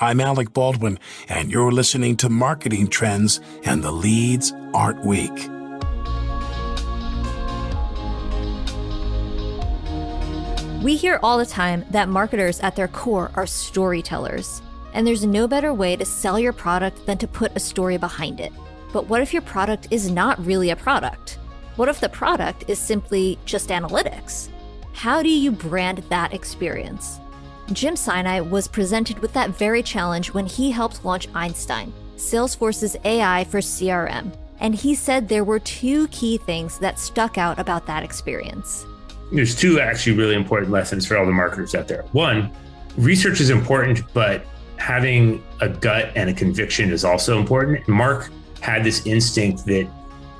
I'm Alec Baldwin, and you're listening to Marketing Trends and the Leads Aren't Weak. We hear all the time that marketers at their core are storytellers, and there's no better way to sell your product than to put a story behind it. But what if your product is not really a product? What if the product is simply just analytics? How do you brand that experience? Jim Sinai was presented with that very challenge when he helped launch Einstein, Salesforce's AI for CRM, and he said there were two key things that stuck out about that experience. There's two actually really important lessons for all the marketers out there. One, research is important, but having a gut and a conviction is also important. Marc had this instinct that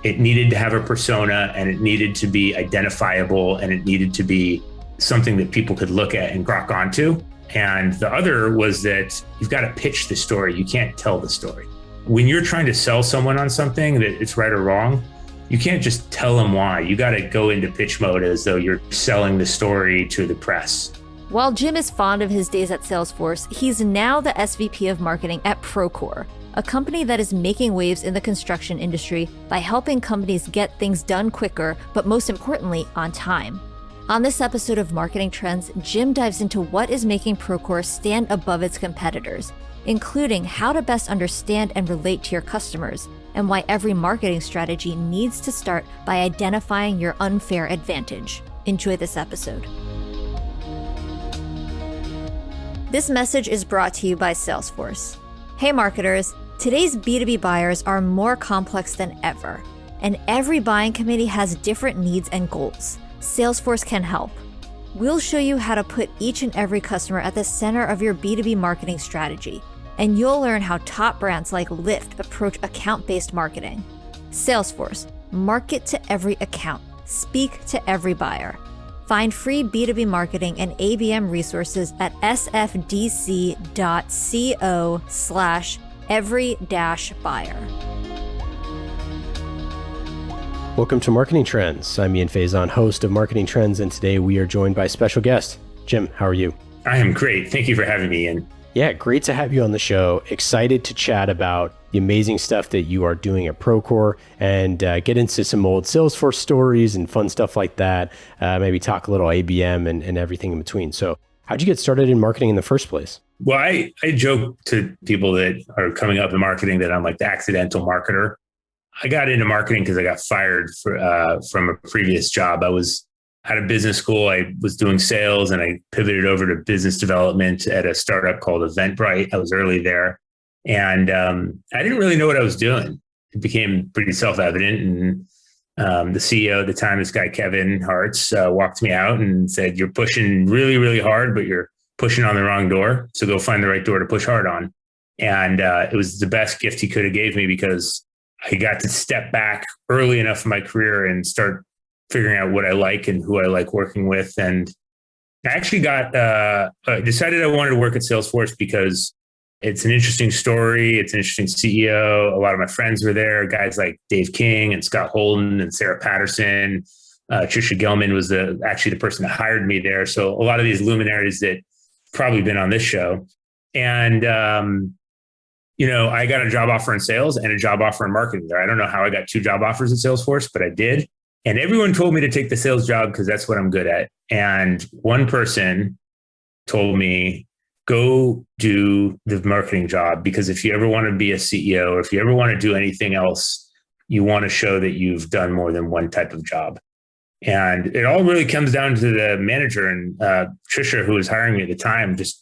it needed to have a persona, and it needed to be identifiable, and it needed to be something that people could look at and grok onto. And the other was that you've got to pitch the story. You can't tell the story. When you're trying to sell someone on something that it's right or wrong, you can't just tell them why. You got to go into pitch mode as though you're selling the story to the press. While Jim is fond of his days at Salesforce, he's now the SVP of marketing at Procore, a company that is making waves in the construction industry by helping companies get things done quicker, but most importantly, on time. On this episode of Marketing Trends, Jim dives into what is making Procore stand above its competitors, including how to best understand and relate to your customers, and why every marketing strategy needs to start by identifying your unfair advantage. Enjoy this episode. This message is brought to you by Salesforce. Hey marketers, today's B2B buyers are more complex than ever, and every buying committee has different needs and goals. Salesforce can help. We'll show you how to put each and every customer at the center of your B2B marketing strategy, and you'll learn how top brands like Lyft approach account-based marketing. Salesforce, market to every account, speak to every buyer. Find free B2B marketing and ABM resources at sfdc.co/every-buyer. Welcome to Marketing Trends. I'm Ian Faison, host of Marketing Trends, and today we are joined by special guest. Jim, how are you? I am great. Thank you for having me, Ian. Yeah, great to have you on the show. Excited to chat about the amazing stuff that you are doing at Procore and get into some old Salesforce stories and fun stuff like that. Maybe talk a little ABM and everything in between. So how'd you get started in marketing in the first place? Well, I joke to people that are coming up in marketing that I'm like the accidental marketer. I got into marketing because I got fired from a previous job. I was out of business school. I was doing sales and I pivoted over to business development at a startup called Eventbrite. I was early there. And I didn't really know what I was doing. It became pretty self-evident. And the CEO at the time, this guy, Kevin Hartz, walked me out and said, "You're pushing really, really hard, but you're pushing on the wrong door. So go find the right door to push hard on." And it was the best gift he could have gave me because I got to step back early enough in my career and start figuring out what I like and who I like working with. And I actually decided I wanted to work at Salesforce because it's an interesting story. It's an interesting CEO. A lot of my friends were there, guys like Dave King and Scott Holden and Sarah Patterson. Trisha Gelman was actually the person that hired me there. So a lot of these luminaries that probably been on this show. And, I got a job offer in sales and a job offer in marketing there. I don't know how I got two job offers at Salesforce, but I did. And everyone told me to take the sales job because that's what I'm good at. And one person told me, go do the marketing job, because if you ever want to be a CEO or if you ever want to do anything else, you want to show that you've done more than one type of job. And it all really comes down to the manager, and Trisha, who was hiring me at the time, just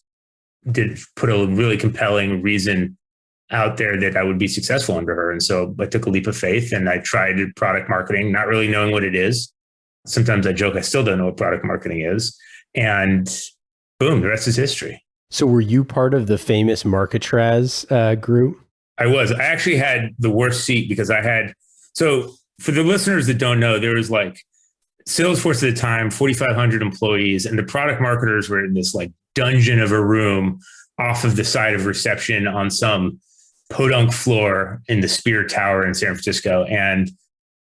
did put a really compelling reason out there that I would be successful under her. And so I took a leap of faith and I tried product marketing, not really knowing what it is. Sometimes I joke, I still don't know what product marketing is. And boom, the rest is history. So were you part of the famous Marketraz group? I was. I actually had the worst seat because so for the listeners that don't know, there was like Salesforce at the time, 4,500 employees, and the product marketers were in this like dungeon of a room off of the side of reception on some podunk floor in the Spear Tower in San Francisco. And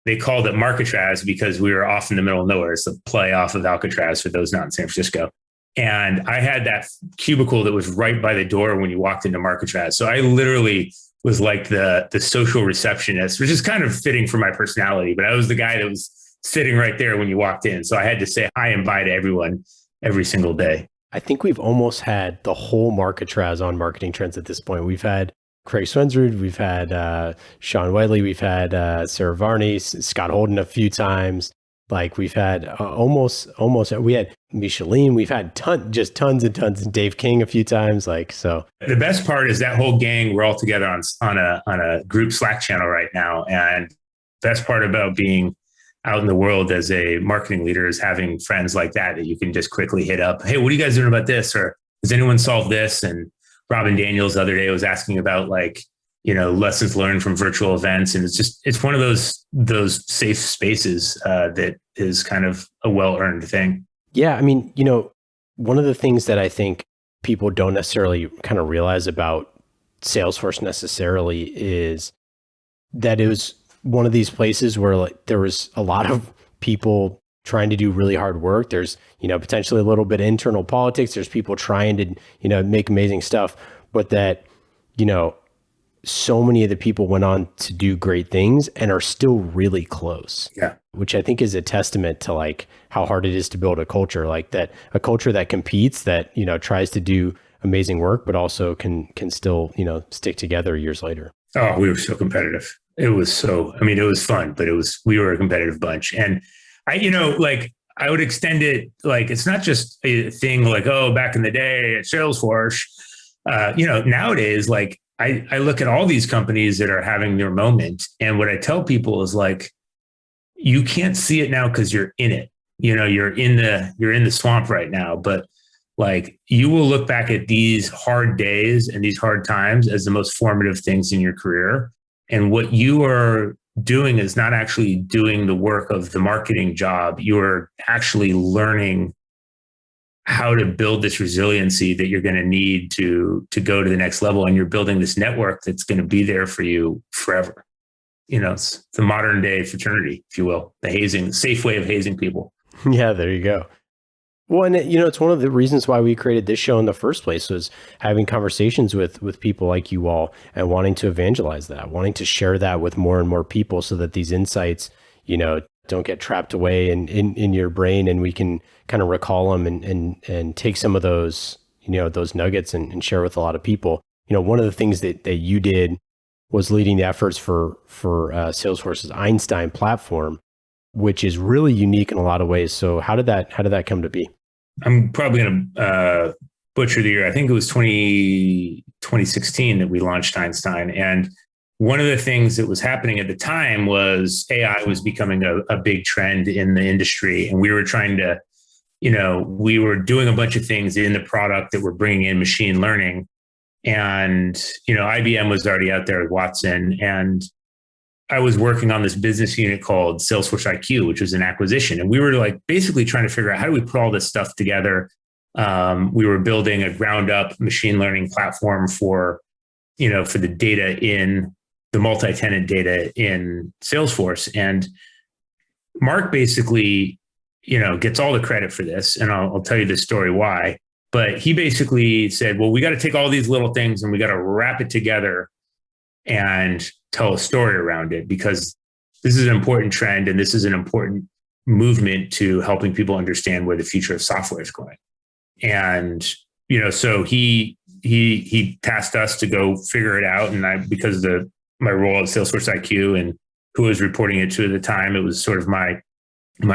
they called it Marketraz because we were off in the middle of nowhere. It's a play off of Alcatraz for those not in San Francisco. And I had that cubicle that was right by the door when you walked into Marketraz. So I literally was like the social receptionist, which is kind of fitting for my personality, but I was the guy that was sitting right there when you walked in. So I had to say hi and bye to everyone every single day. I think we've almost had the whole Marketraz on Marketing Trends at this point. We've had Craig Swensrud, we've had Sean Whiteley, we've had Sarah Varney, Scott Holden a few times. Like we've had almost, we had Micheline, we've had tons and tons, and Dave King a few times. Like, so the best part is that whole gang, we're all together on a group Slack channel right now. And best part about being out in the world as a marketing leader is having friends like that you can just quickly hit up. Hey, what are you guys doing about this? Or has anyone solved this? And Robin Daniels the other day was asking about lessons learned from virtual events. And it's one of those safe spaces that is kind of a well-earned thing. Yeah. I mean, one of the things that I think people don't necessarily kind of realize about Salesforce necessarily is that it was one of these places where there was a lot of people trying to do really hard work. There's, potentially a little bit of internal politics. There's people trying to, make amazing stuff, but that, so many of the people went on to do great things and are still really close. Yeah. Which I think is a testament to how hard it is to build a culture like that, a culture that competes, that, tries to do amazing work, but also can still, stick together years later. Oh, we were so competitive. It was fun, but we were a competitive bunch. And I would extend it, it's not just a thing back in the day at Salesforce, nowadays, I look at all these companies that are having their moment. And what I tell people is you can't see it now because you're in it, you're in the swamp right now, but you will look back at these hard days and these hard times as the most formative things in your career. And what you are doing is not actually doing the work of the marketing job. You're actually learning how to build this resiliency that you're going to need to go to the next level. And you're building this network that's going to be there for you forever. It's the modern day fraternity, if you will, the safe way of hazing people. Yeah, there you go. Well, and it's one of the reasons why we created this show in the first place, was having conversations with people like you all and wanting to evangelize that, wanting to share that with more and more people so that these insights, don't get trapped away in your brain, and we can kind of recall them and take some of those, those nuggets and share with a lot of people. One of the things that you did was leading the efforts for Salesforce's Einstein platform, which is really unique in a lot of ways. So how did that come to be? I'm probably going to butcher the year. I think it was 2016 that we launched Einstein. And one of the things that was happening at the time was AI was becoming a big trend in the industry. And we were trying to, we were doing a bunch of things in the product that were bringing in machine learning. And, IBM was already out there with Watson. And I was working on this business unit called Salesforce IQ, which was an acquisition. And we were basically trying to figure out, how do we put all this stuff together? We were building a ground up machine learning platform for the data in the multi-tenant data in Salesforce. And Marc basically, gets all the credit for this. And I'll tell you the story why. But he basically said, well, we got to take all these little things and we got to wrap it together and tell a story around it, because this is an important trend and this is an important movement to helping people understand where the future of software is going. And, so he tasked us to go figure it out. And because of my role at Salesforce IQ and who I was reporting it to at the time, it was sort of my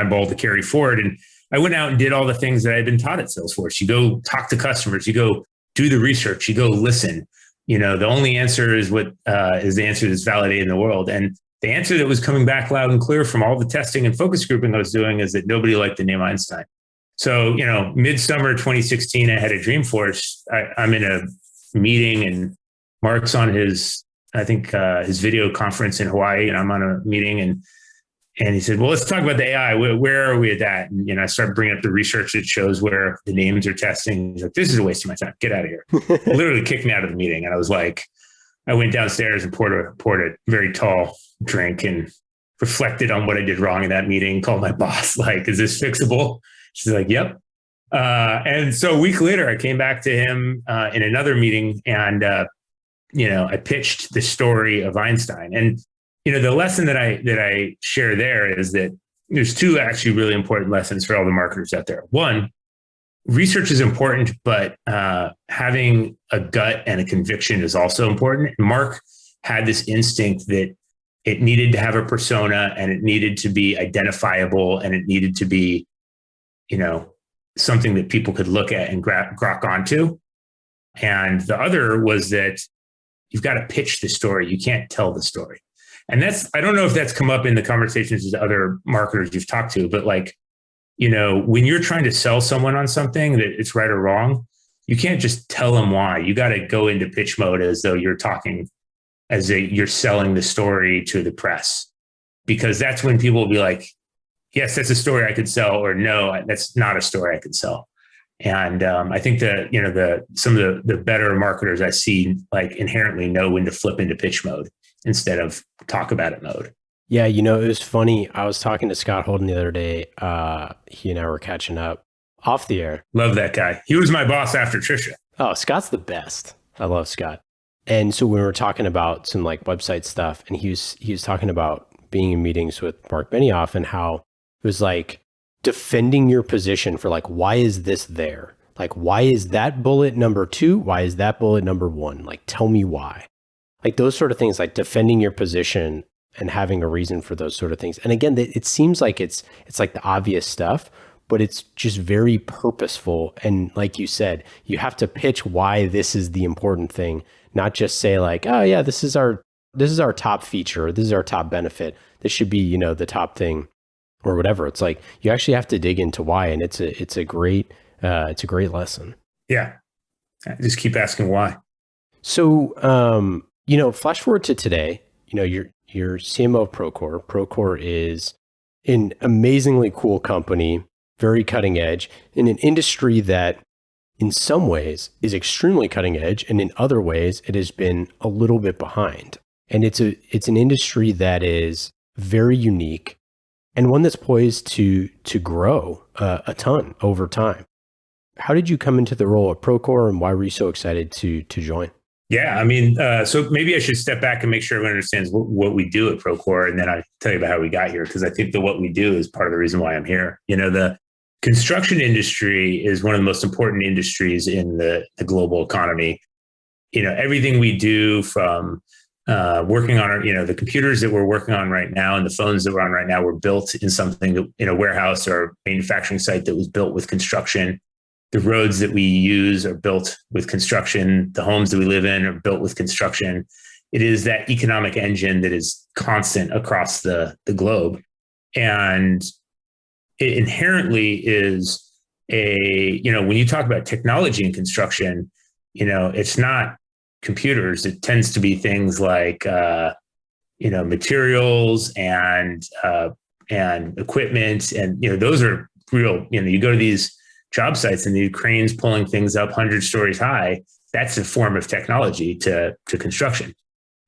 ball to carry forward. And I went out and did all the things that I'd been taught at Salesforce. You go talk to customers, you go do the research, you go listen. The only answer is what is the answer that's validated in the world. And the answer that was coming back loud and clear from all the testing and focus grouping I was doing is that nobody liked the name Einstein. So, midsummer 2016, I had a Dreamforce. I'm in a meeting and Marc's on his video conference in Hawaii, and I'm on a meeting, and he said, well, let's talk about the AI. Where are we at that? And I started bringing up the research that shows where the names are testing. He's like, this is a waste of my time. Get out of here. Literally kicked me out of the meeting. And I was like, I went downstairs and poured a very tall drink and reflected on what I did wrong in that meeting, called my boss, is this fixable? She's like, yep. And so a week later, I came back to him in another meeting, and I pitched the story of Einstein. And the lesson that I share there is that there's two actually really important lessons for all the marketers out there. One, research is important, but having a gut and a conviction is also important. Marc had this instinct that it needed to have a persona, and it needed to be identifiable, and it needed to be, something that people could look at and grok onto. And the other was that you've got to pitch the story. You can't tell the story. And I don't know if that's come up in the conversations with other marketers you've talked to, but when you're trying to sell someone on something that it's right or wrong, you can't just tell them why. You got to go into pitch mode as though you're talking, you're selling the story to the press, because that's when people will be like, yes, that's a story I could sell, or no, that's not a story I could sell. And I think that, some of the better marketers I see inherently know when to flip into pitch mode instead of talk about it mode. Yeah, it was funny. I was talking to Scott Holden the other day. He and I were catching up off the air. Love that guy. He was my boss after Trisha. Oh, Scott's the best. I love Scott. And so we were talking about some website stuff, and he was talking about being in meetings with Marc Benioff and how it was defending your position for why is this there? Why is that bullet number 2? Why is that bullet number 1? Tell me why. Those sort of things, defending your position and having a reason for those sort of things. And again, it seems like it's the obvious stuff, but it's just very purposeful. And like you said, you have to pitch why this is the important thing, not just say oh yeah, this is our top feature, or this is our top benefit. This should be, the top thing or whatever. It's you actually have to dig into why. And it's a great lesson. Yeah. I just keep asking why. So, flash forward to today, you're CMO of Procore. Procore is an amazingly cool company, very cutting edge in an industry that in some ways is extremely cutting edge. And in other ways, it has been a little bit behind. And it's an industry that is very unique and one that's poised to grow a ton over time. How did you come into the role at Procore, and why were you so excited to join? Yeah, so maybe I should step back and make sure everyone understands what we do at Procore, and then I'll tell you about how we got here, because I think that what we do is part of the reason why I'm here. The construction industry is one of the most important industries in the global economy. Everything we do, from working on our, the computers that we're working on right now and the phones that we're on right now were built in something in a warehouse or a manufacturing site that was built with construction. The roads that we use are built with construction. The homes that we live in are built with construction. It is that economic engine that is constant across the globe. And it inherently is when you talk about technology in construction, it's not computers. It tends to be things like, materials and equipment. And, those are real, you go to these job sites and the cranes pulling things up 100 stories high. That's a form of technology to construction.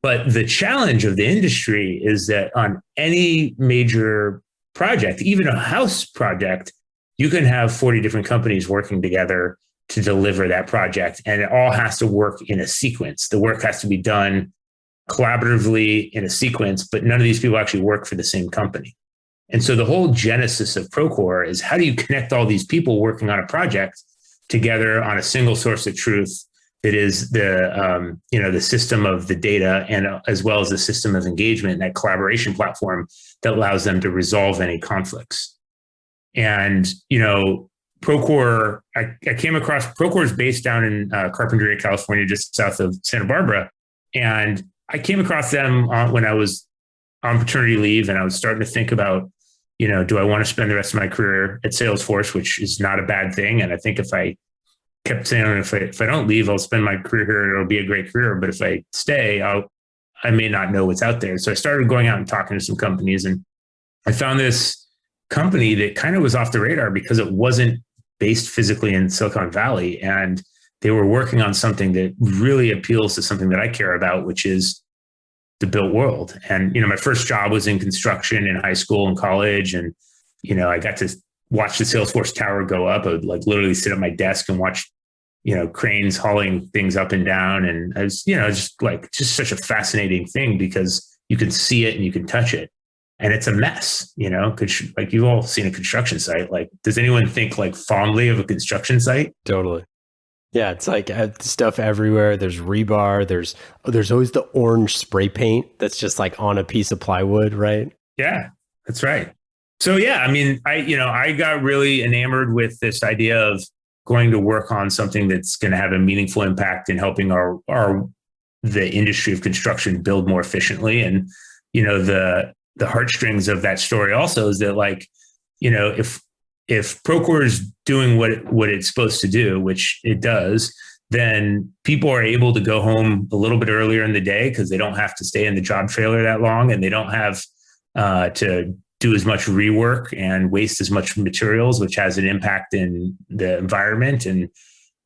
But the challenge of the industry is that on any major project, even a house project, you can have 40 different companies working together to deliver that project. And it all has to work in a sequence. The work has to be done collaboratively in a sequence, but none of these people actually work for the same company. And so the whole genesis of Procore is, how do you connect all these people working on a project together on a single source of truth that is the system of the data, and as well as the system of engagement, that collaboration platform that allows them to resolve any conflicts. And, Procore, I came across, Procore is based down in Carpinteria, California, just south of Santa Barbara. And I came across them when I was on paternity leave, and I was starting to think about, do I want to spend the rest of my career at Salesforce, which is not a bad thing. And I think if I kept saying, if I don't leave, I'll spend my career here. It'll be a great career. But if I stay, I may not know what's out there. So I started going out and talking to some companies, and I found this company that kind of was off the radar because it wasn't based physically in Silicon Valley. And they were working on something that really appeals to something that I care about, which is the built world. And, my first job was in construction in high school and college. And, I got to watch the Salesforce tower go up. I would like literally sit at my desk and watch, cranes hauling things up and down. And I was, just such a fascinating thing because you can see it and you can touch it. And it's a mess, like you've all seen a construction site. Like, does anyone think like fondly of a construction site? Totally. Yeah, it's like stuff everywhere. There's rebar. There's always the orange spray paint that's just like on a piece of plywood, right? Yeah, that's right. So yeah, I mean, I got really enamored with this idea of going to work on something that's going to have a meaningful impact in helping the industry of construction build more efficiently. And the heartstrings of that story also is that like, if Procore is doing what it's supposed to do, which it does, then people are able to go home a little bit earlier in the day because they don't have to stay in the job trailer that long, and they don't have to do as much rework and waste as much materials, which has an impact in the environment, and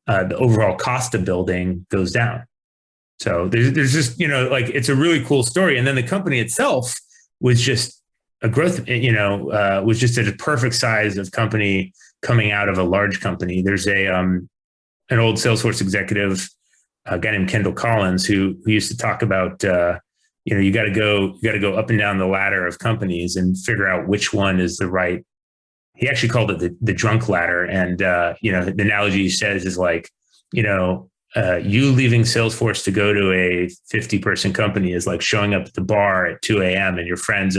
the overall cost of building goes down. So there's just, like, it's a really cool story. And then the company itself was just a growth, was just at a perfect size of company coming out of a large company. There's an old Salesforce executive, a guy named Kendall Collins, who used to talk about, you got to go up and down the ladder of companies and figure out which one is the right. He actually called it the drunk ladder. And, the analogy he says is like, you leaving Salesforce to go to a 50-person company is like showing up at the bar at 2 a.m. and your friends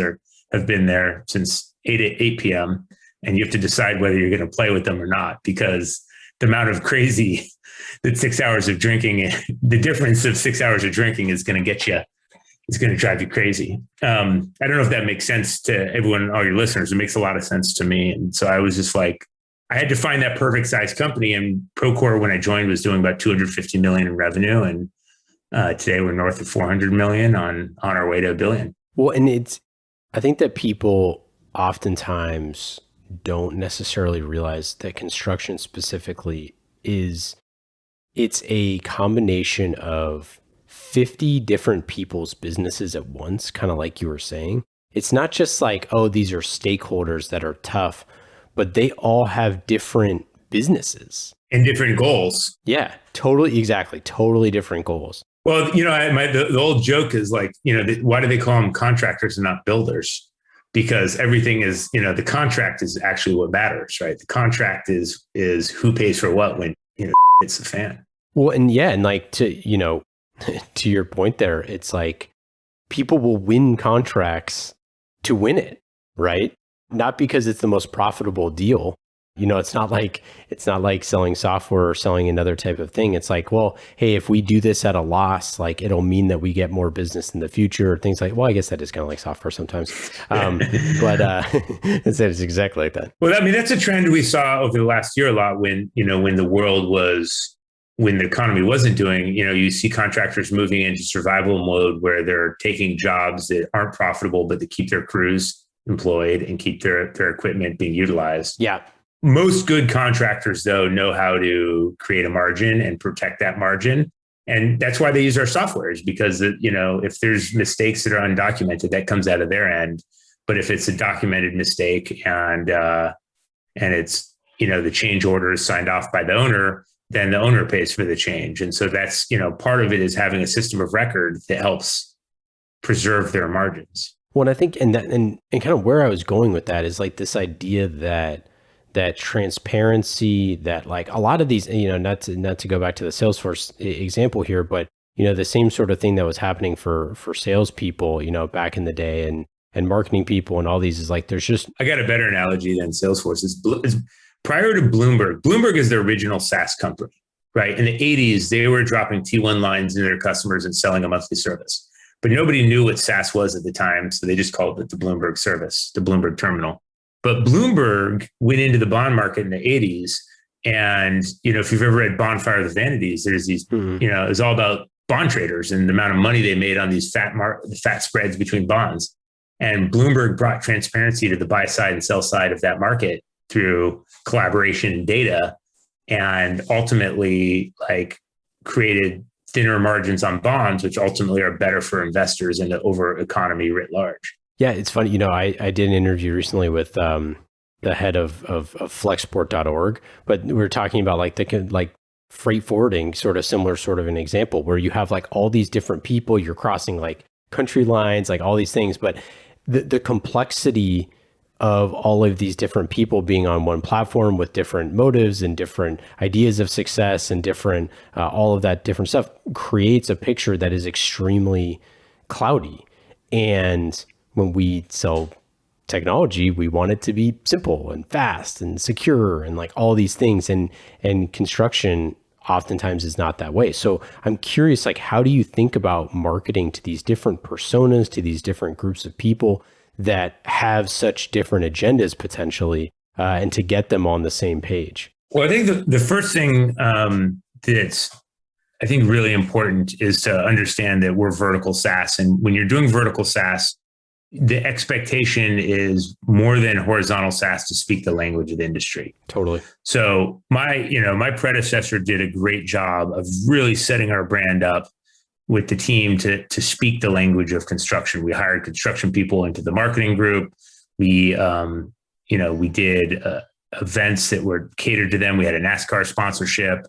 have been there since 8 p.m. and you have to decide whether you're going to play with them or not, because the amount of crazy that 6 hours of drinking, the difference of 6 hours of drinking is going to get you. It's going to drive you crazy. I don't know if that makes sense to everyone, all your listeners. It makes a lot of sense to me. And so I was just like, I had to find that perfect size company. And Procore, when I joined, was doing about 250 million in revenue. And today we're north of 400 million on our way to $1 billion. Well, and I think that people oftentimes don't necessarily realize that construction specifically it's a combination of 50 different people's businesses at once, kind of like you were saying. It's not just like, oh, these are stakeholders that are tough, but they all have different businesses. And different goals. Yeah, totally, exactly. Totally different goals. Well, the old joke is like, why do they call them contractors and not builders? Because everything is, the contract is actually what matters, right? The contract is who pays for what when, it's the fan. Well, and yeah, and like to your point there, it's like people will win contracts to win it, right? Not because it's the most profitable deal. It's not like selling software or selling another type of thing. It's like, well, hey, if we do this at a loss, like it'll mean that we get more business in the future. Things like, well, I guess that is kind of like software sometimes. But it's exactly like that. Well, I mean, that's a trend we saw over the last year a lot when the economy wasn't doing, you see contractors moving into survival mode where they're taking jobs that aren't profitable, but they keep their crews employed and keep their equipment being utilized. Yeah. Most good contractors, though, know how to create a margin and protect that margin. And that's why they use our software, is because, if there's mistakes that are undocumented, that comes out of their end. But if it's a documented mistake and it's, the change order is signed off by the owner, then the owner pays for the change. And so that's, part of it is having a system of record that helps preserve their margins. Well, I think, and kind of where I was going with that is like this idea that transparency, that like a lot of these, not to go back to the Salesforce example here, but the same sort of thing that was happening for salespeople, back in the day, and marketing people and all these is like, there's just. I got a better analogy than Salesforce. It's prior to Bloomberg. Bloomberg is the original SaaS company, right? In the 80s, they were dropping T1 lines into their customers and selling a monthly service. But nobody knew what SaaS was at the time, so they just called it the Bloomberg service, the Bloomberg terminal. But Bloomberg went into the bond market in the 80s. And, if you've ever read Bonfire of the Vanities, there's these, it's all about bond traders and the amount of money they made on these fat spreads between bonds. And Bloomberg brought transparency to the buy side and sell side of that market through collaboration and data, and ultimately created thinner margins on bonds, which ultimately are better for investors and the over economy writ large. Yeah, it's funny. I did an interview recently with the head of flexport.org, but we're talking about like freight forwarding, sort of similar sort of an example where you have like all these different people, you're crossing like country lines, like all these things, but the complexity of all of these different people being on one platform with different motives and different ideas of success and different, all of that different stuff creates a picture that is extremely cloudy. And when we sell technology, we want it to be simple and fast and secure and like all these things. And construction oftentimes is not that way. So I'm curious, like, how do you think about marketing to these different personas, to these different groups of people that have such different agendas potentially, and to get them on the same page? Well, I think the first thing that's I think really important is to understand that we're vertical SaaS. And when you're doing vertical SaaS, the expectation is more than horizontal SaaS to speak the language of the industry. Totally. So my predecessor did a great job of really setting our brand up with the team to speak the language of construction. We hired construction people into the marketing group. We did events that were catered to them. We had a NASCAR sponsorship.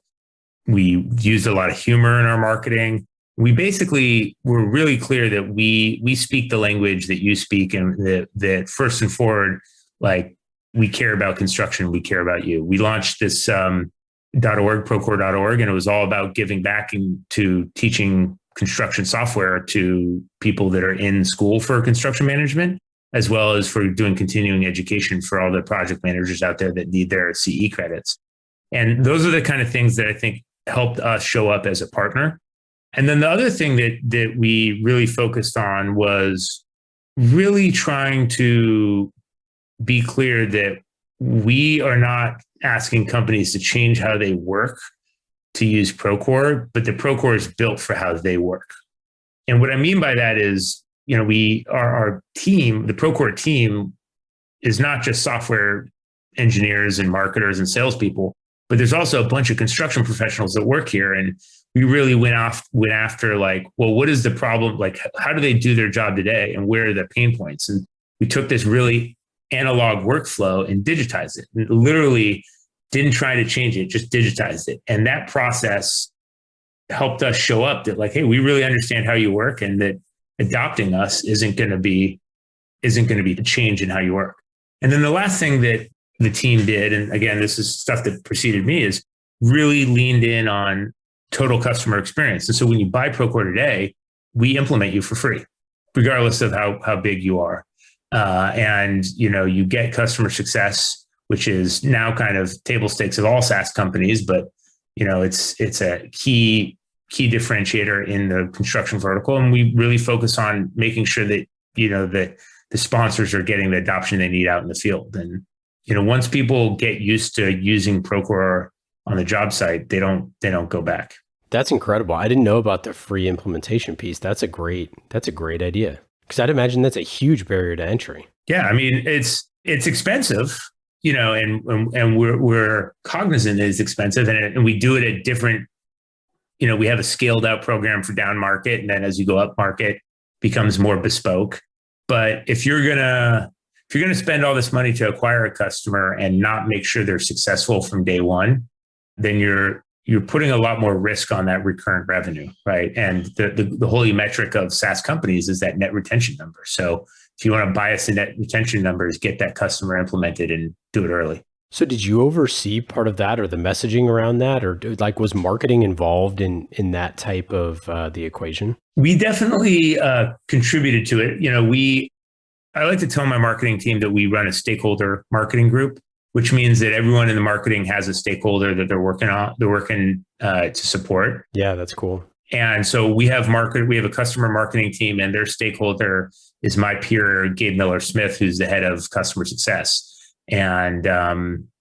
We used a lot of humor in our marketing. We basically were really clear that we speak the language that you speak, and that first and forward, like, we care about construction. We care about you. We launched this Procore.org, and it was all about giving back to teaching construction software to people that are in school for construction management, as well as for doing continuing education for all the project managers out there that need their CE credits. And those are the kind of things that I think helped us show up as a partner. And then the other thing that we really focused on was really trying to be clear that we are not asking companies to change how they work to use Procore, but the Procore is built for how they work. And what I mean by that is, our team, the Procore team, is not just software engineers and marketers and salespeople, but there's also a bunch of construction professionals that work here. And we really went after, like, well, what is the problem? Like, how do they do their job today? And where are the pain points? And we took this really analog workflow and digitized it. And literally didn't try to change it, just digitized it. And that process helped us show up that, like, hey, we really understand how you work, and that adopting us isn't going to be a change in how you work. And then the last thing that the team did, and again, this is stuff that preceded me, is really leaned in on total customer experience. And so when you buy Procore today, we implement you for free, regardless of how big you are. And you get customer success, which is now kind of table stakes of all SaaS companies, but it's a key differentiator in the construction vertical. And we really focus on making sure that that the sponsors are getting the adoption they need out in the field. And once people get used to using Procore on the job site, they don't go back. That's incredible. I didn't know about the free implementation piece. That's a great idea, because I'd imagine that's a huge barrier to entry. Yeah, I mean, it's expensive, and we're cognizant that it's expensive, and we do it at different. We have a scaled out program for down market, and then as you go up market, becomes more bespoke. But if you're gonna spend all this money to acquire a customer and not make sure they're successful from day one, then you're putting a lot more risk on that recurrent revenue, right? And the holy metric of SaaS companies is that net retention number. So if you want to bias the net retention numbers, get that customer implemented and do it early. So did you oversee part of that, or the messaging around that, or was marketing involved in that type of the equation? We definitely contributed to it. I like to tell my marketing team that we run a stakeholder marketing group, which means that everyone in the marketing has a stakeholder that they're working to support. Yeah, that's cool. And so we have a customer marketing team, and their stakeholder is my peer, Gabe Miller-Smith, who's the head of customer success. And,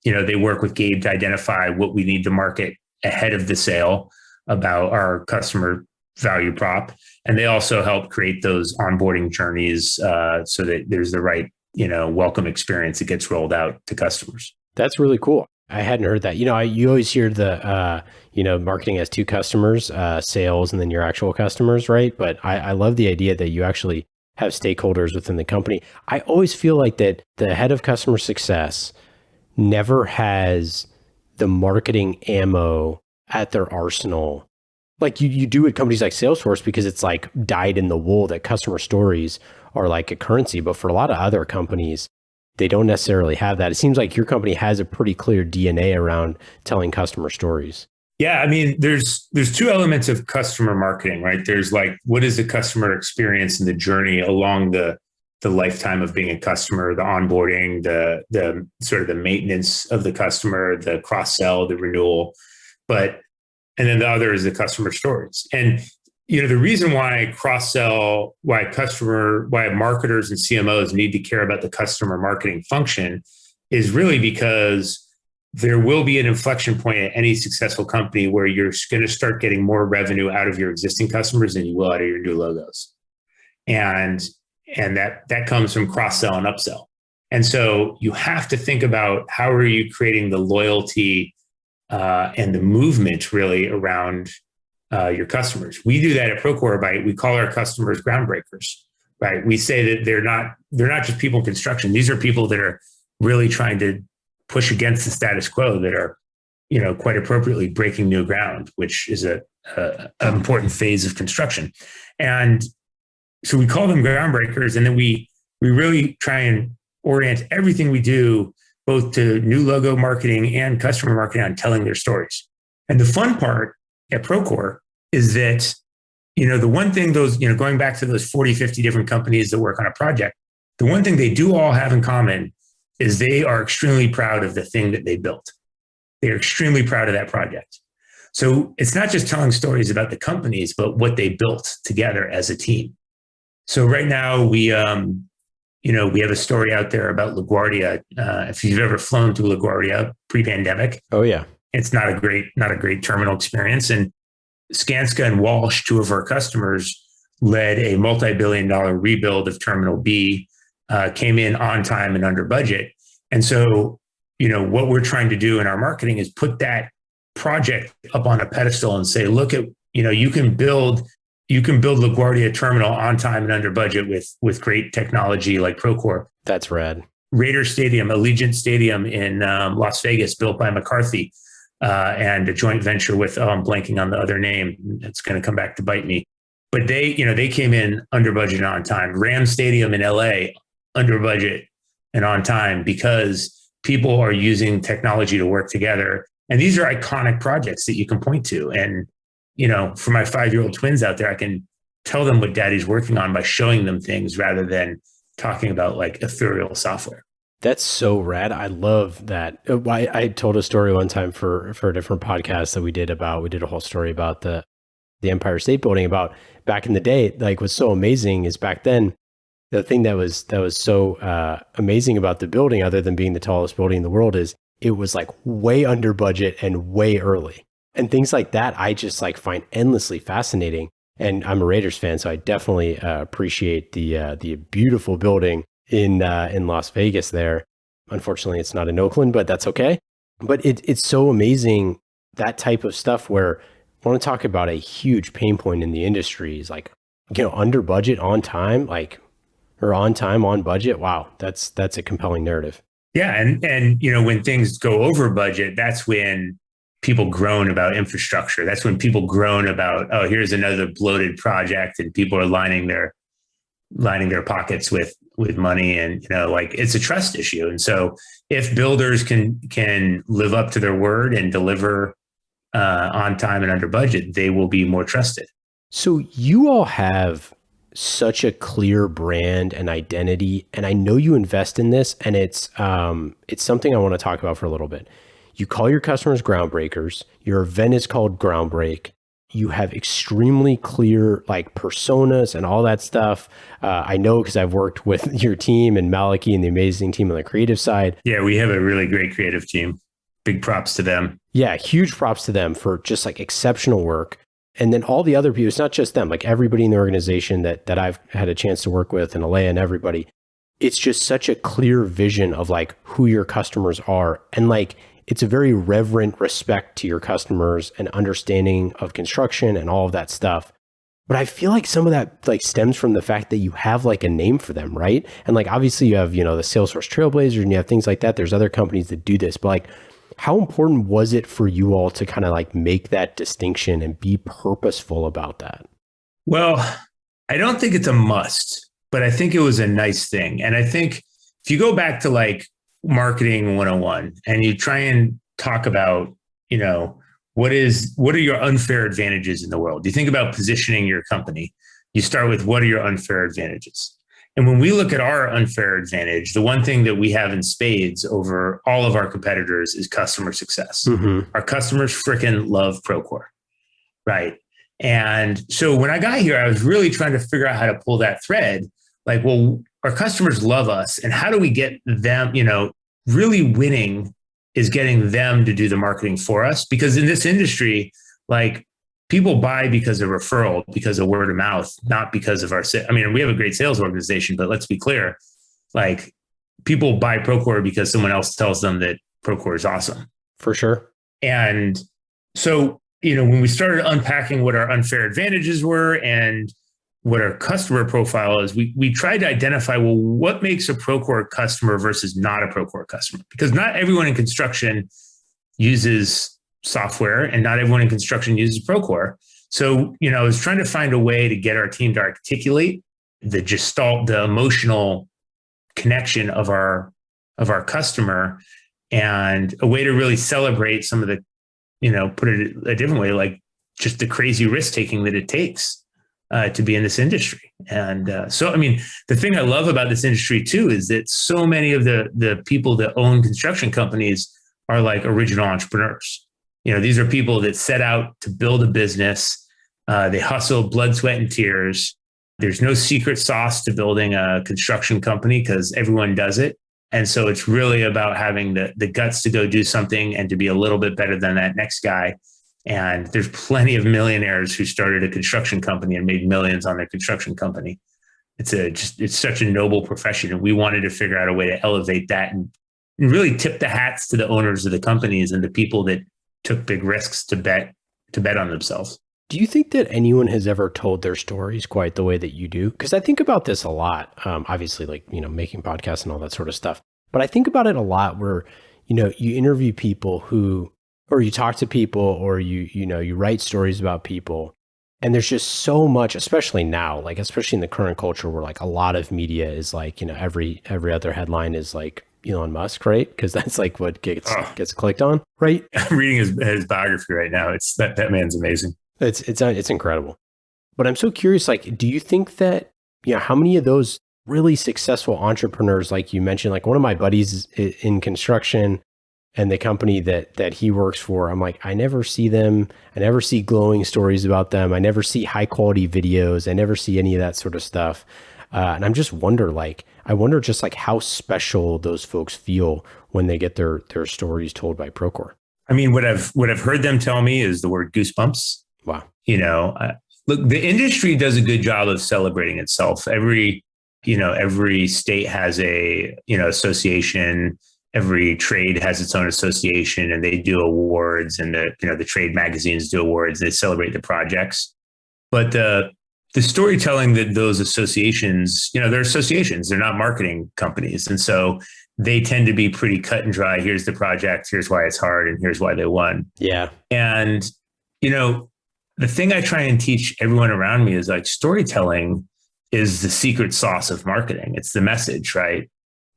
they work with Gabe to identify what we need to market ahead of the sale about our customer value prop. And they also help create those onboarding journeys so that there's the right, welcome experience that gets rolled out to customers. That's really cool. I hadn't heard that. You always hear the, marketing has two customers, sales, and then your actual customers, right? But I love the idea that you actually have stakeholders within the company. I always feel like that the head of customer success never has the marketing ammo at their arsenal. Like you do at companies like Salesforce because it's like dyed in the wool that customer stories are like a currency. But for a lot of other companies, they don't necessarily have that. It seems like your company has a pretty clear DNA around telling customer stories. Yeah, I mean, there's two elements of customer marketing, right? There's like, what is the customer experience and the journey along the lifetime of being a customer, the onboarding, the sort of the maintenance of the customer, the cross-sell, the renewal. And then the other is the customer stories. And, the reason why cross-sell, why marketers and CMOs need to care about the customer marketing function is really because there will be an inflection point at any successful company where you're going to start getting more revenue out of your existing customers than you will out of your new logos. And that comes from cross-sell and upsell. And so you have to think about how are you creating the loyalty and the movement really around your customers. We do that at Procore we call our customers groundbreakers, right? We say that they're not just people in construction. These are people that are really trying to push against the status quo, that are, quite appropriately breaking new ground, which is an important phase of construction. And so we call them groundbreakers, and then we really try and orient everything we do both to new logo marketing and customer marketing on telling their stories. And the fun part at Procore is that, the one thing going back to those 40, 50 different companies that work on a project, the one thing they do all have in common is they are extremely proud of the thing that they built. They are extremely proud of that project. So it's not just telling stories about the companies, but what they built together as a team. So right now we have a story out there about LaGuardia. If you've ever flown to LaGuardia pre-pandemic, oh yeah, it's not a great terminal experience. And Skanska and Walsh, two of our customers, led a multi-billion-dollar rebuild of Terminal B, came in on time and under budget. And so, what we're trying to do in our marketing is put that project up on a pedestal and say, look at, you can build LaGuardia Terminal on time and under budget with great technology like Procore. That's rad. Raider Stadium, Allegiant Stadium in Las Vegas, built by McCarthy, and a joint venture with, I'm blanking on the other name. It's going to come back to bite me. But they came in under budget and on time. Ram Stadium in LA, under budget and on time, because people are using technology to work together. And these are iconic projects that you can point to. And, for my 5-year-old twins out there, I can tell them what daddy's working on by showing them things rather than talking about like ethereal software. That's so rad. I love that. I told a story one time for a different podcast that we did a whole story about the Empire State Building, about back in the day. Like, what's so amazing is back then, the thing that was so amazing about the building, other than being the tallest building in the world, is it was like way under budget and way early. And things like that, I just like find endlessly fascinating. And I'm a Raiders fan, so I definitely appreciate the beautiful building in Las Vegas there. Unfortunately, it's not in Oakland, but that's okay. But it's so amazing, that type of stuff, where I want to talk about a huge pain point in the industry is like, under budget, on time, or on time, on budget. Wow, that's a compelling narrative. Yeah, and when things go over budget, that's when people groan about infrastructure. That's when people groan about, oh, here's another bloated project, and people are lining their pockets with money, and it's a trust issue. And so if builders can live up to their word and deliver on time and under budget, they will be more trusted. So you all have such a clear brand and identity, and I know you invest in this, and it's something I want to talk about for a little bit. You call your customers groundbreakers. Your event is called Groundbreak. You have extremely clear personas and all that stuff. I know because I've worked with your team and Maliki and the amazing team on the creative side. Yeah, we have a really great creative team. Big props to them. Yeah, huge props to them for just exceptional work. And then all the other people, it's not just them, everybody in the organization that I've had a chance to work with, and Alea and everybody, it's just such a clear vision of who your customers are. And it's a very reverent respect to your customers and understanding of construction and all of that stuff. But I feel like some of that like stems from the fact that you have like a name for them, right? And like obviously you have, the Salesforce Trailblazers and you have things like that. There's other companies that do this, but like how important was it for you all to kind of like make that distinction and be purposeful about that? Well, I don't think it's a must, but I think it was a nice thing. And I think if you go back to like marketing 101 and you try and talk about, what are your unfair advantages in the world? You think about positioning your company. You start with what are your unfair advantages? And when we look at our unfair advantage, the one thing that we have in spades over all of our competitors is customer success. Mm-hmm. Our customers freaking love Procore, right? And so when I got here, I was really trying to figure out how to pull that thread. Like, well, our customers love us. And how do we get them, really winning is getting them to do the marketing for us. Because in this industry, like people buy because of referral, because of word of mouth, not because of we have a great sales organization, but let's be clear, like people buy Procore because someone else tells them that Procore is awesome. For sure. And so, when we started unpacking what our unfair advantages were and what our customer profile is, we tried to identify, well, what makes a Procore customer versus not a Procore customer? Because not everyone in construction uses software and not everyone in construction uses Procore. So, I was trying to find a way to get our team to articulate the gestalt, the emotional connection of our customer, and a way to really celebrate some of the, put it a different way, like just the crazy risk taking that it takes to be in this industry. And the thing I love about this industry too is that so many of the people that own construction companies are like original entrepreneurs. These are people that set out to build a business. They hustle blood, sweat, and tears. There's no secret sauce to building a construction company because everyone does it. And so it's really about having the guts to go do something and to be a little bit better than that next guy. And there's plenty of millionaires who started a construction company and made millions on their construction company. It's such a noble profession. And we wanted to figure out a way to elevate that and really tip the hats to the owners of the companies and the people that took big risks to bet on themselves. Do you think that anyone has ever told their stories quite the way that you do? Because I think about this a lot, obviously, like, making podcasts and all that sort of stuff. But I think about it a lot where, you interview people or you talk to people, or you write stories about people. And there's just so much, especially now, like, especially in the current culture where like a lot of media is like, every other headline is like Elon Musk, right? Because that's like what gets clicked on, right? I'm reading his biography right now. It's that man's amazing. It's incredible. But I'm so curious, like, do you think that, how many of those really successful entrepreneurs, like you mentioned, like one of my buddies in construction and the company that he works for, I'm like, I never see them. I never see glowing stories about them. I never see high quality videos. I never see any of that sort of stuff. And I'm just I wonder just like how special those folks feel when they get their stories told by Procore. I mean, what I've heard them tell me is the word goosebumps. Wow. Look, the industry does a good job of celebrating itself. Every state has a, association. Every trade has its own association, and they do awards, and the trade magazines do awards. They celebrate the projects. But the storytelling that those associations, they're associations, they're not marketing companies. And so they tend to be pretty cut and dry. Here's the project, here's why it's hard, and here's why they won. Yeah. And, the thing I try and teach everyone around me is like storytelling is the secret sauce of marketing. It's the message, right?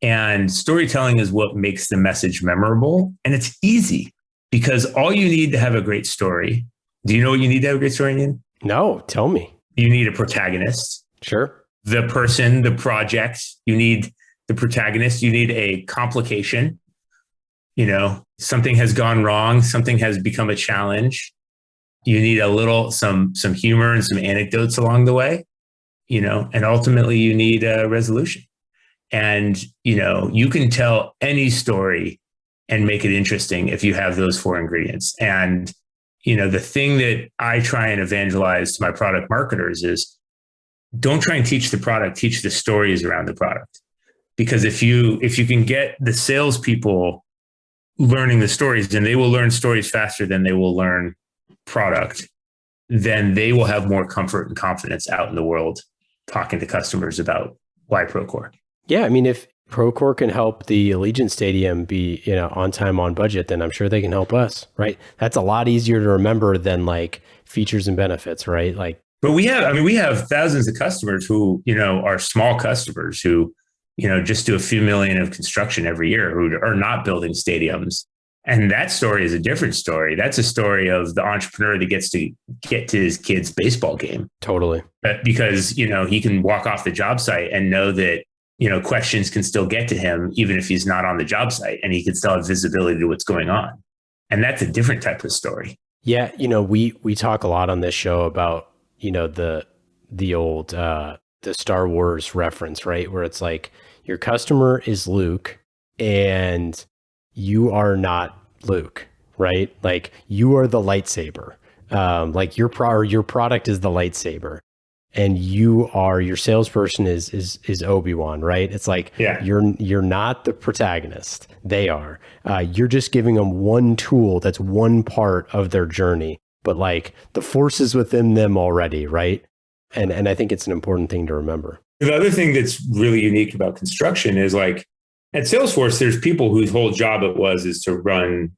And storytelling is what makes the message memorable. And it's easy because all you need to have a great story. Do you know what you need to have a great story, Ian? No, tell me. You need a protagonist. Sure. The person, the project, you need the protagonist. You need a complication. Something has gone wrong. Something has become a challenge. You need some humor and some anecdotes along the way, and ultimately you need a resolution. And, you can tell any story and make it interesting if you have those four ingredients. And, the thing that I try and evangelize to my product marketers is don't try and teach the product, teach the stories around the product. Because if you can get the salespeople learning the stories, then they will learn stories faster than they will learn product. then they will have more comfort and confidence out in the world talking to customers about why Procore. Yeah, I mean, if Procore can help the Allegiant Stadium be, on time, on budget, then I'm sure they can help us, right? That's a lot easier to remember than like features and benefits, right? Like, but we have thousands of customers who, are small customers who, just do a few million of construction every year, who are not building stadiums. And that story is a different story. That's a story of the entrepreneur that gets to get to his kid's baseball game. Totally. Because, he can walk off the job site and know that, questions can still get to him, even if he's not on the job site, and he can still have visibility to what's going on. And that's a different type of story. Yeah. We talk a lot on this show about, the old, the Star Wars reference, right? Where it's like your customer is Luke and you are not Luke, right? Like you are the lightsaber. Like your product is the lightsaber, and your salesperson is Obi-Wan, right? It's like, yeah, you're not the protagonist. They are. You're just giving them one tool that's one part of their journey, but like the force is within them already, right? And I think it's an important thing to remember. The other thing that's really unique about construction is like at Salesforce, there's people whose whole job is to run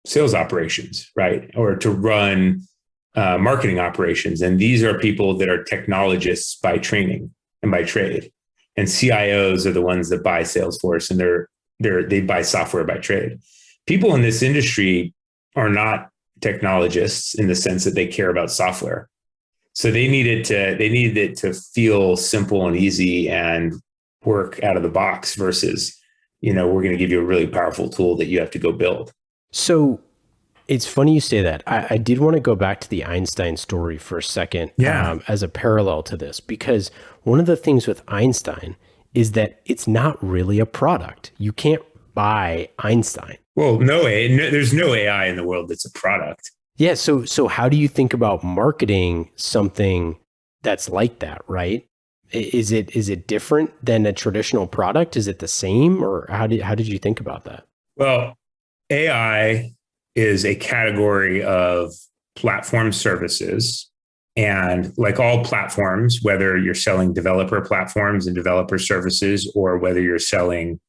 sales operations, right? Or to run marketing operations. And these are people that are technologists by training and by trade. And CIOs are the ones that buy Salesforce, and they buy software by trade. People in this industry are not technologists in the sense that they care about software. So they needed it to feel simple and easy and work out of the box versus, we're going to give you a really powerful tool that you have to go build. So it's funny you say that. I did want to go back to the Einstein story for a second, as a parallel to this, because one of the things with Einstein is that it's not really a product. You can't buy Einstein. Well, there's no AI in the world that's a product. Yeah. So how do you think about marketing something that's like that, right? Is it different than a traditional product? Is it the same, or how did you think about that? Well, AI is a category of platform services. And like all platforms, whether you're selling developer platforms and developer services, or whether you're selling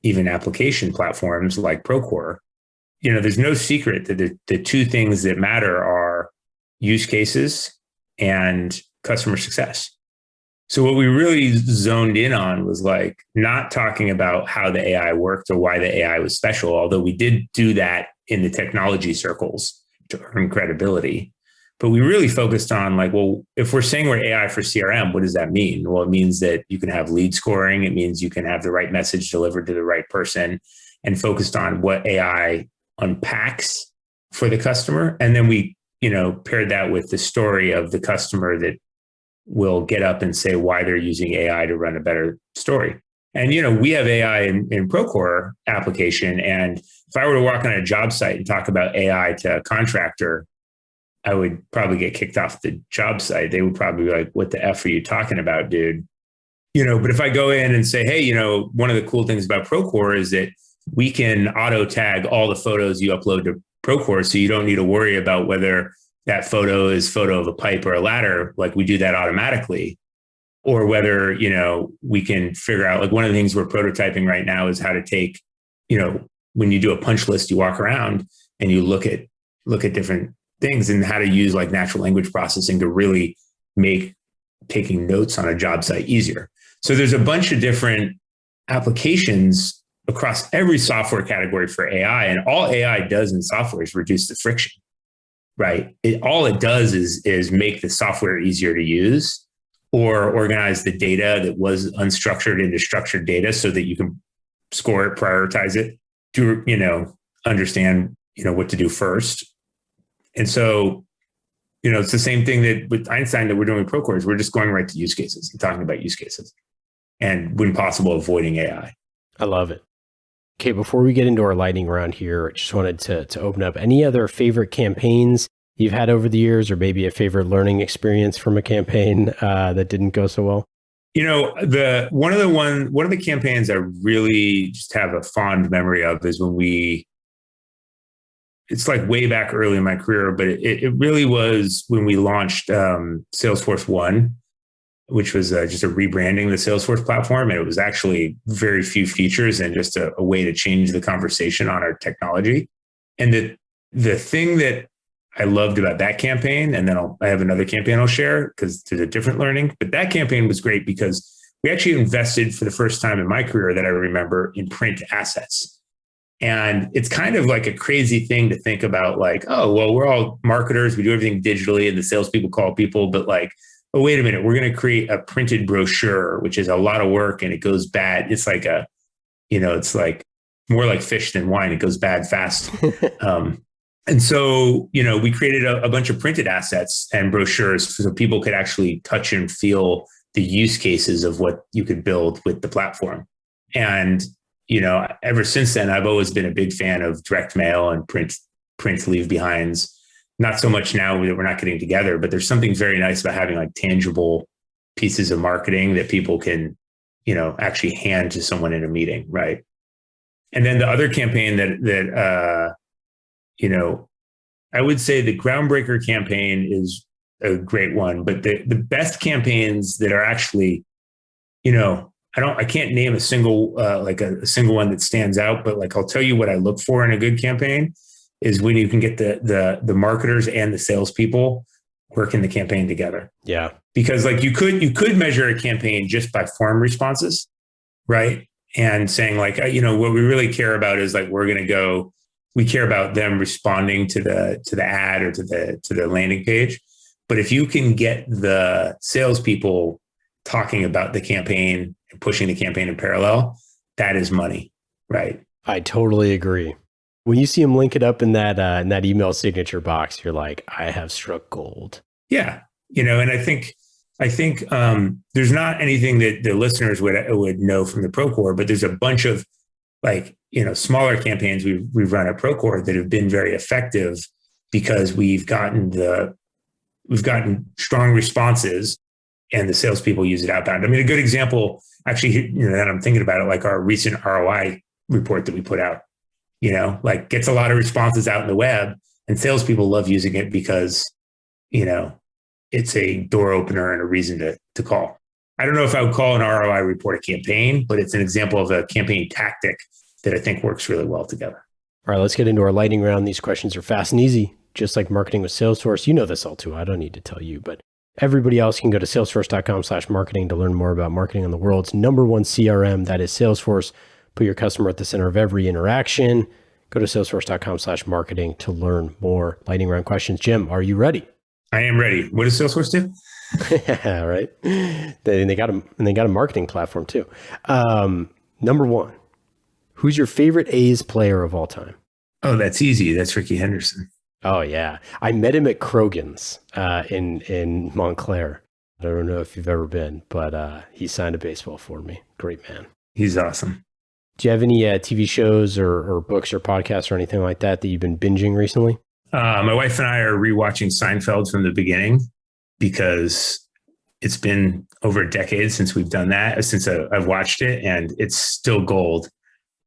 even application platforms like Procore, there's no secret that the two things that matter are use cases and customer success. So what we really zoned in on was like not talking about how the AI worked or why the AI was special, although we did do that in the technology circles to earn credibility. But we really focused on like, well, if we're saying we're AI for CRM, what does that mean? Well, it means that you can have lead scoring. It means you can have the right message delivered to the right person, and focused on what AI unpacks for the customer. And then we, paired that with the story of the customer that will get up and say why they're using AI to run a better story. And, we have AI in Procore application. And if I were to walk on a job site and talk about AI to a contractor, I would probably get kicked off the job site. They would probably be like, what the F are you talking about, dude? But if I go in and say, hey, one of the cool things about Procore is that we can auto tag all the photos you upload to Procore, so you don't need to worry about whether that photo is photo of a pipe or a ladder, like we do that automatically, or whether, we can figure out, like one of the things we're prototyping right now is how to take, when you do a punch list, you walk around and you look at different things, and how to use like natural language processing to really make taking notes on a job site easier. So there's a bunch of different applications across every software category for AI, and all AI does in software is reduce the friction, right? All it does is make the software easier to use, or organize the data that was unstructured into structured data so that you can score it, prioritize it, to, understand, what to do first. And so, it's the same thing that with Einstein that we're doing with Procore is we're just going right to use cases and talking about use cases, and when possible, avoiding AI. I love it. Okay, before we get into our lightning round here, I just wanted to open up any other favorite campaigns you've had over the years, or maybe a favorite learning experience from a campaign that didn't go so well. One of the campaigns I really just have a fond memory of is when we it's like way back early in my career, but it really was when we launched Salesforce One, which was just a rebranding the Salesforce platform. And it was actually very few features and just a way to change the conversation on our technology. And the thing that I loved about that campaign, and then I have another campaign I'll share because there's a different learning, but that campaign was great because we actually invested for the first time in my career that I remember in print assets. And it's kind of like a crazy thing to think about, like, oh, well, we're all marketers. We do everything digitally and the salespeople call people, but like, oh, wait a minute, we're going to create a printed brochure, which is a lot of work and it goes bad. It's like it's like more like fish than wine. It goes bad fast. And so, we created a bunch of printed assets and brochures so people could actually touch and feel the use cases of what you could build with the platform. And, ever since then, I've always been a big fan of direct mail and print leave behinds. Not so much now that we're not getting together, but there's something very nice about having like tangible pieces of marketing that people can, actually hand to someone in a meeting. Right. And then the other campaign that I would say the Groundbreaker campaign is a great one, but the best campaigns that are actually, I can't name a single, a single one that stands out, but like, I'll tell you what I look for in a good campaign is when you can get the marketers and the salespeople working the campaign together. Yeah. Because like you could measure a campaign just by form responses, right? And saying like, what we really care about is like, we care about them responding to the ad or to the landing page. But if you can get the salespeople talking about the campaign and pushing the campaign in parallel, that is money, right? I totally agree. When you see them link it up in that email signature box, you're like, I have struck gold. Yeah, and I think there's not anything that the listeners would know from the Procore, but there's a bunch of like, smaller campaigns we've run at Procore that have been very effective because we've gotten strong responses and the salespeople use it outbound. I mean, a good example, actually, that I'm thinking about it, like our recent ROI report that we put out, like gets a lot of responses out in the web, and salespeople love using it because, it's a door opener and a reason to call. I don't know if I would call an ROI report a campaign, but it's an example of a campaign tactic that I think works really well together. All right, let's get into our lightning round. These questions are fast and easy, just like marketing with Salesforce. You know this all too. I don't need to tell you, but everybody else can go to salesforce.com/marketing to learn more about marketing on the world's #1 CRM. That is Salesforce. Put your customer at the center of every interaction. Go to salesforce.com/marketing to learn more. Lightning round questions. Jim, are you ready? I am ready. What does Salesforce do? Right. They got a marketing platform too. Number one, who's your favorite A's player of all time? Oh, that's easy. That's Ricky Henderson. Oh yeah. I met him at Krogan's in Montclair. I don't know if you've ever been, but he signed a baseball for me. Great man. He's awesome. Do you have any TV shows or books or podcasts or anything like that you've been binging recently? My wife and I are rewatching Seinfeld from the beginning because it's been over a decade since we've done that, since I've watched it, and it's still gold.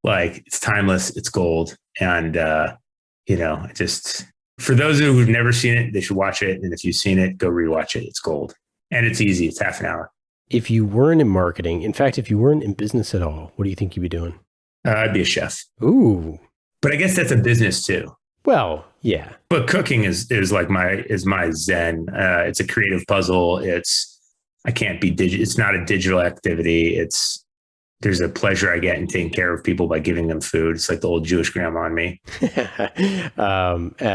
Like, it's timeless, it's gold. And, just for those of you who've never seen it, they should watch it. And if you've seen it, go rewatch it. It's gold. And it's easy. It's half an hour. If you weren't in marketing, in fact, if you weren't in business at all, what do you think you'd be doing? I'd be a chef. Ooh. But I guess that's a business too. Well, yeah. But cooking is like my zen. It's a creative puzzle. I can't be digital. It's not a digital activity. There's a pleasure I get in taking care of people by giving them food. It's like the old Jewish grandma on me.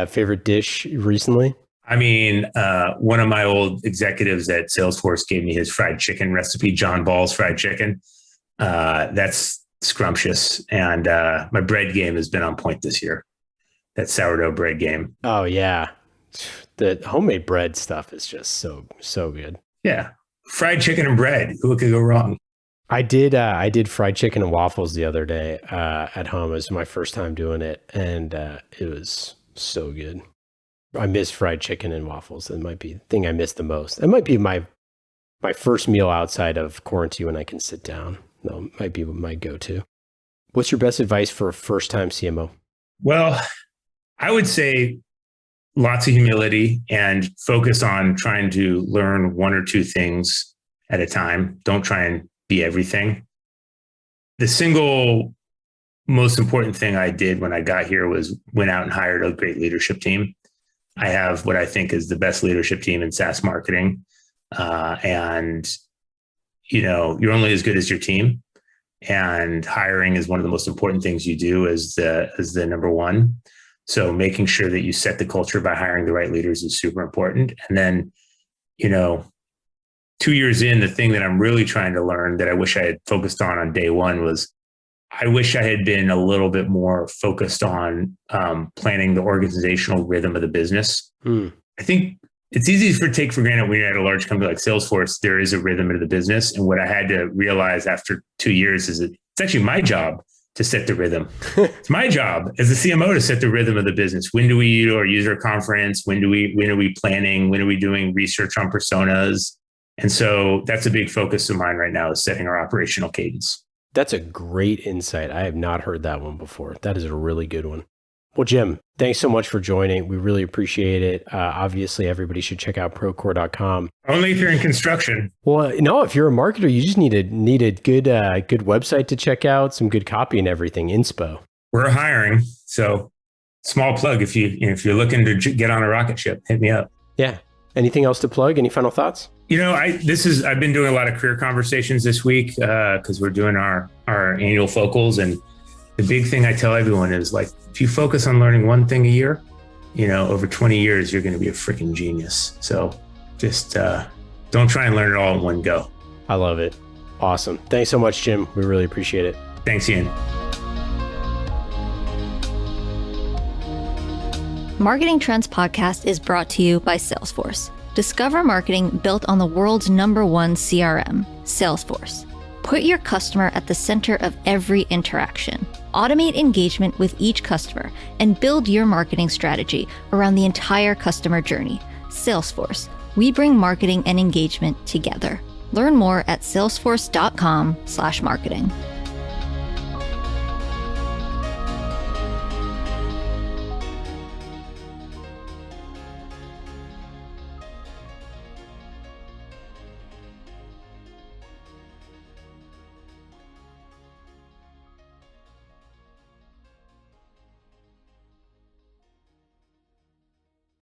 Favorite dish recently? I mean, one of my old executives at Salesforce gave me his fried chicken recipe, John Ball's fried chicken. That's scrumptious. And my bread game has been on point this year. That sourdough bread game. Oh, yeah. The homemade bread stuff is just so good. Yeah. Fried chicken and bread. Who could go wrong? I did fried chicken and waffles the other day at home. It was my first time doing it, and it was so good. I miss fried chicken and waffles. That might be the thing I miss the most. It might be my first meal outside of quarantine when I can sit down. No, might be my go-to. What's your best advice for a first-time CMO? Well, I would say lots of humility and focus on trying to learn one or two things at a time. Don't try and be everything. The single most important thing I did when I got here was went out and hired a great leadership team. I have what I think is the best leadership team in SaaS marketing. And, you're only as good as your team. And hiring is one of the most important things you do as the number one. So making sure that you set the culture by hiring the right leaders is super important. And then, 2 years in, the thing that I'm really trying to learn that I wish I had focused on day one was I wish I had been a little bit more focused on planning the organizational rhythm of the business. I think it's easy to take for granted when you're at a large company like Salesforce, there is a rhythm of the business. And what I had to realize after 2 years is that it's actually my job to set the rhythm. It's my job as a CMO to set the rhythm of the business. When do we do our user conference? When are we planning? When are we doing research on personas? And so that's a big focus of mine right now is setting our operational cadence. That's a great insight. I have not heard that one before. That is a really good one. Well, Jim, thanks so much for joining. We really appreciate it. Obviously, everybody should check out Procore.com. Only if you're in construction. Well, no, if you're a marketer, you just need a good website to check out, some good copy and everything. Inspo. We're hiring, so small plug. If you're looking to get on a rocket ship, hit me up. Yeah. Anything else to plug? Any final thoughts? I've been doing a lot of career conversations this week because we're doing our annual focals, and the big thing I tell everyone is like, if you focus on learning one thing a year, over 20 years, you're going to be a freaking genius. So just don't try and learn it all in one go. I love it. Awesome. Thanks so much, Jim. We really appreciate it. Thanks, Ian. Marketing Trends Podcast is brought to you by Salesforce. Discover marketing built on the world's #1 CRM, Salesforce. Put your customer at the center of every interaction. Automate engagement with each customer and build your marketing strategy around the entire customer journey. Salesforce. We bring marketing and engagement together. Learn more at salesforce.com/marketing.